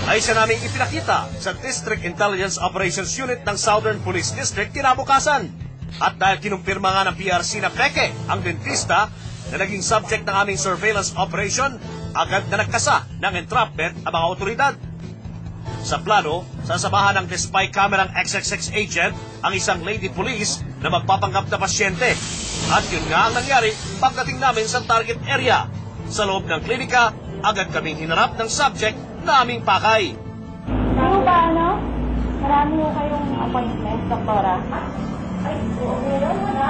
ay siya naming ipinakita sa District Intelligence Operations Unit ng Southern Police District kinabukasan. At dahil kinumpirma nga ng PRC na peke ang dentista na naging subject ng aming surveillance operation, agad na nagkasa ng entrapment ang mga otoridad. Sa plano, sasamahan ng spy camerang XXX agent ang isang lady police na magpapanggap na pasyente. At yun nga ang nangyari pagdating namin sa target area. Sa loob ng klinika, agad kaming hinarap ng subject na aming pakay. Ano ba, ano? Marami mo kayong appointment, doktora? Ay, meron na.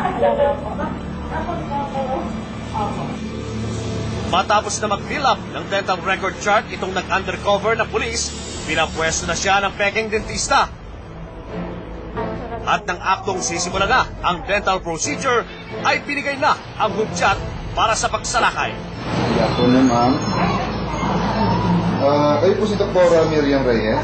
Matapos na mag-fill up ng dental record chart itong nag-undercover na pulis, pinapwesto na siya ng peking dentista. At ng aktong sisimula na ang dental procedure, ay binigay na ang hudyat para sa pagsalakay. Good afternoon, ma'am. Kayo po si Dr. Miriam Reyes?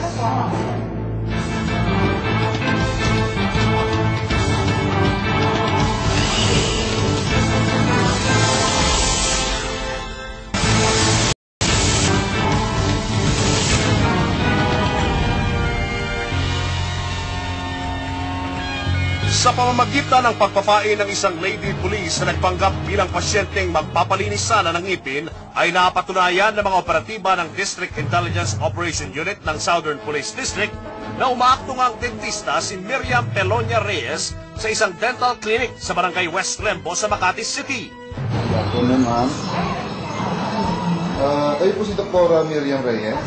Sa pamamagitan ng pagpapain ng isang lady police na nagpanggap bilang pasyenteng magpapalinis sana ng ngipin, ay napatunayan ng mga operatiba ng District Intelligence Operation Unit ng Southern Police District na umaakto ang dentista si Miriam Pelonia Reyes sa isang dental clinic sa Barangay West Lembo sa Makati City. Good afternoon, ma'am. Kayo po si Dr. Miriam Reyes?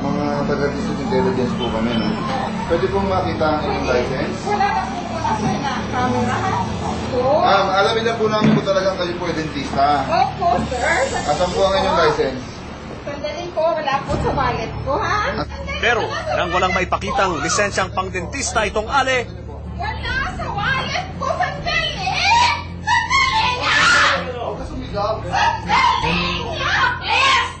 Mga taga-District Intelligence po kami, no? Pwede pong makita ang inyong license? Wala na po po na sa camera. Alamin na po namin kung talagang kayo po ay dentista. Opo, sir. Asan po ang inyong license? Sandali po, wala po sa wallet ko, ha? Pero nang walang maipakitang lisensyang pang-dentista itong ale, Wala sa wallet ko, sandali! Sandali na! Huwag ka sumigaw. Sandali na, please!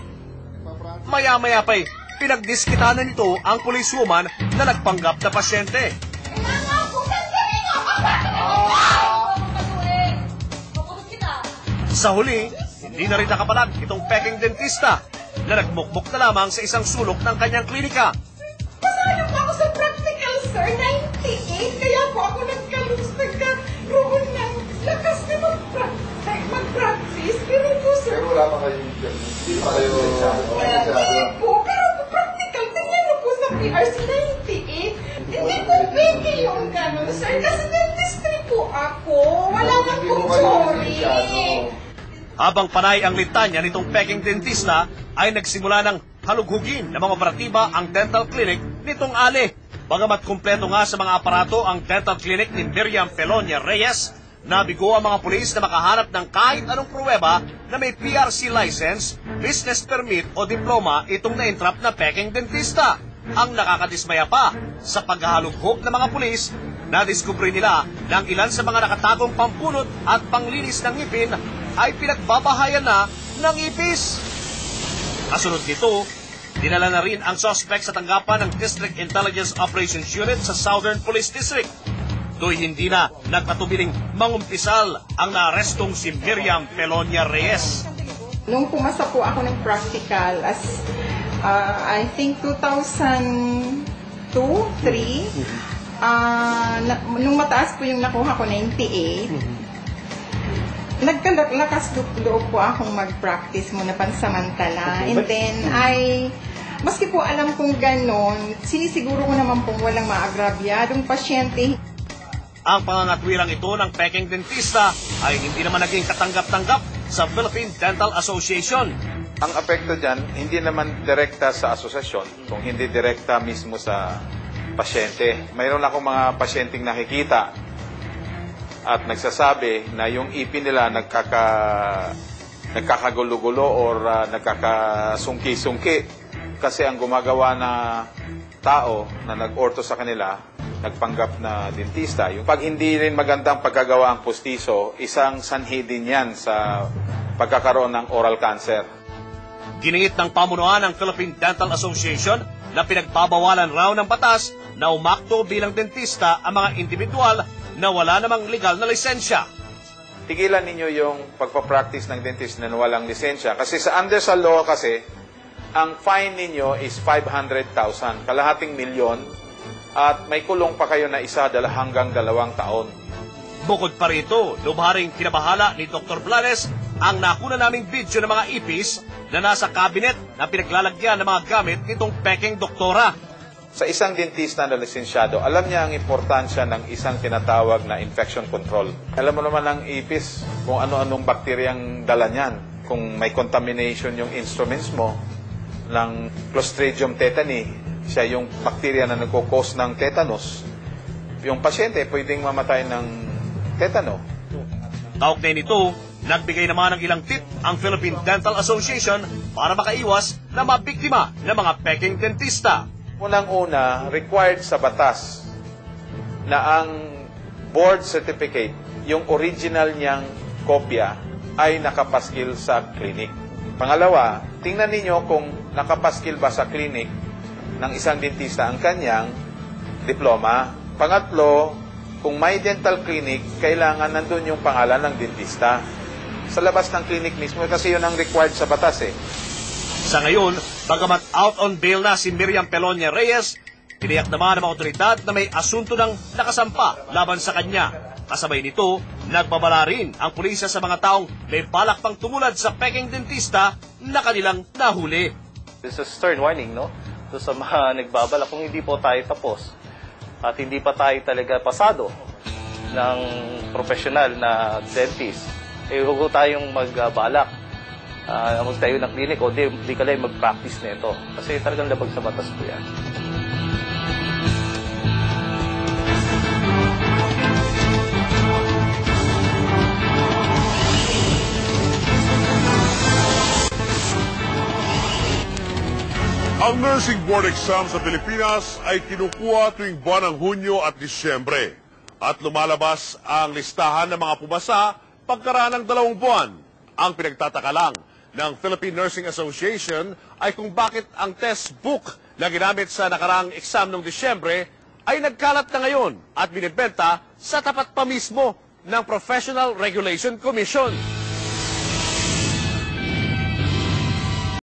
maya-maya pa'y pinagdiskitahan nito ang policewoman na nagpanggap na pasyente. Kailangan po, sandali nga! Sa huli, hindi na rin nakapalag itong peking dentista na nagmukmuk na lamang sa isang sulok ng kanyang klinika. Pasalo po ako sa practical, sir. 98. Kaya po ako nagkaroon ng lakas na mag-practice. Pero po, sir, Pero wala pa kayong hindi pa kayo hindi po. Pero po, practical. Tingnan mo po sa PRC 98. Hindi po pwede yung gano'n, sir. Kasi dentistry po ako. Wala nang pong sorry. Habang panay ang litanya nitong peking dentista, ay nagsimula ng halughugin ng mga operatiba ang dental clinic nitong ale. Bagamat kumpleto nga sa mga aparato ang dental clinic ni Miriam Pelonia Reyes, nabigo ang mga pulis na makahanap ng kahit anong pruweba na may PRC license, business permit o diploma itong na-entrap na peking dentista. Ang nakakadismaya pa, sa paghahalughog ng mga pulis, nadiskubre nila na ang ilan sa mga nakatagong pampunot at panglinis ng ngipin ay pinagbabahayan na ng ipis. Kasunod nito, dinala na rin ang suspect sa tanggapan ng District Intelligence Operations Unit sa Southern Police District. Do'y hindi na nagpatubiling mangumpisal ang naarestong si Miriam Pelonia Reyes. Nung pumasa po ako ng practical as I think 2002, 2003, nung mataas po yung nakuha ko, 98, nagkalakas loob po akong mag-practice muna pansamantala. And then, maski po alam kong ganon, sinisiguro ko naman pong walang maagrabyadong pasyente. Ang pangangatwirang ito ng peking dentista ay hindi naman naging katanggap-tanggap sa Philippine Dental Association. Ang apekto dyan, hindi naman direkta sa asosasyon, kung hindi direkta mismo sa pasyente. Mayroon akong mga pasyenteng nakikita at nagsasabi na yung ipin nila nagkakagulo-gulo or nagkakasungki-sungki kasi ang gumagawa na tao na nag-orto sa kanila, nagpanggap na dentista. Yung pag hindi rin magandang pagkagawa ang pustiso, isang sanhi din yan sa pagkakaroon ng oral cancer. Giningit ng pamunuan ng Philippine Dental Association na pinagbabawalan raw ng batas na umakto bilang dentista ang mga individual na wala namang legal na lisensya. Tigilan ninyo yung pagpapractice ng dentist na walang lisensya. Kasi sa under sa law kasi, ang fine ninyo is 500,000, kalahating milyon, at may kulong pa kayo na hanggang 2 taon. Bukod pa rito, lubharing kinabahala ni Dr. Blanes ang nakuna naming video ng mga ipis na nasa cabinet na pinaglalagyan ng mga gamit nitong peking doktora. Sa isang dentista na lisensyado, alam niya ang importansya ng isang tinatawag na infection control. Alam mo naman ang ipis kung ano-anong bakteryang dala niyan. Kung may contamination yung instruments mo ng Clostridium tetani, siya yung bakterya na nagkukos ng tetanus, yung pasyente pwedeng mamatay ng tetano. Kaugnay nito, nagbigay naman ng ilang tip ang Philippine Dental Association para makaiwas na mabiktima ng mga peking dentista. Unang-una, required sa batas na ang board certificate, yung original niyang kopya, ay nakapaskil sa clinic. Pangalawa, tingnan ninyo kung nakapaskil ba sa clinic ng isang dentista ang kanyang diploma. Pangatlo, kung may dental clinic, kailangan nandun yung pangalan ng dentista. Sa labas ng clinic mismo, kasi yun ang required sa batas eh. Sa ngayon, bagamat out on bail na si Miriam Pelonia Reyes, tiniyak naman ng mga otoridad na may asunto ng nakasampa laban sa kanya. Kasabay nito, nagbabala rin ang pulisya sa mga taong may balak pang tumulad sa peking dentista na kanilang nahuli. This is a stern warning, no? So sa mga nagbabala, kung hindi po tayo tapos at hindi pa tayo talaga pasado ng professional na dentist, huwag tayong magbalak. Magtayo ng clinic o di ka lang mag-practice nito. Kasi talagang labag sa batas po yan. Ang nursing board exam sa Pilipinas ay kinukuha tuwing buwan ng Hunyo at Disyembre. At lumalabas ang listahan ng mga pumasa pagkaraan ng 2 buwan. Ang pinagtataka lang ng Philippine Nursing Association ay kung bakit ang test book na ginamit sa nakaraang exam noong Disyembre ay nagkalat na ngayon at binibenta sa tapat pa mismo ng Professional Regulation Commission.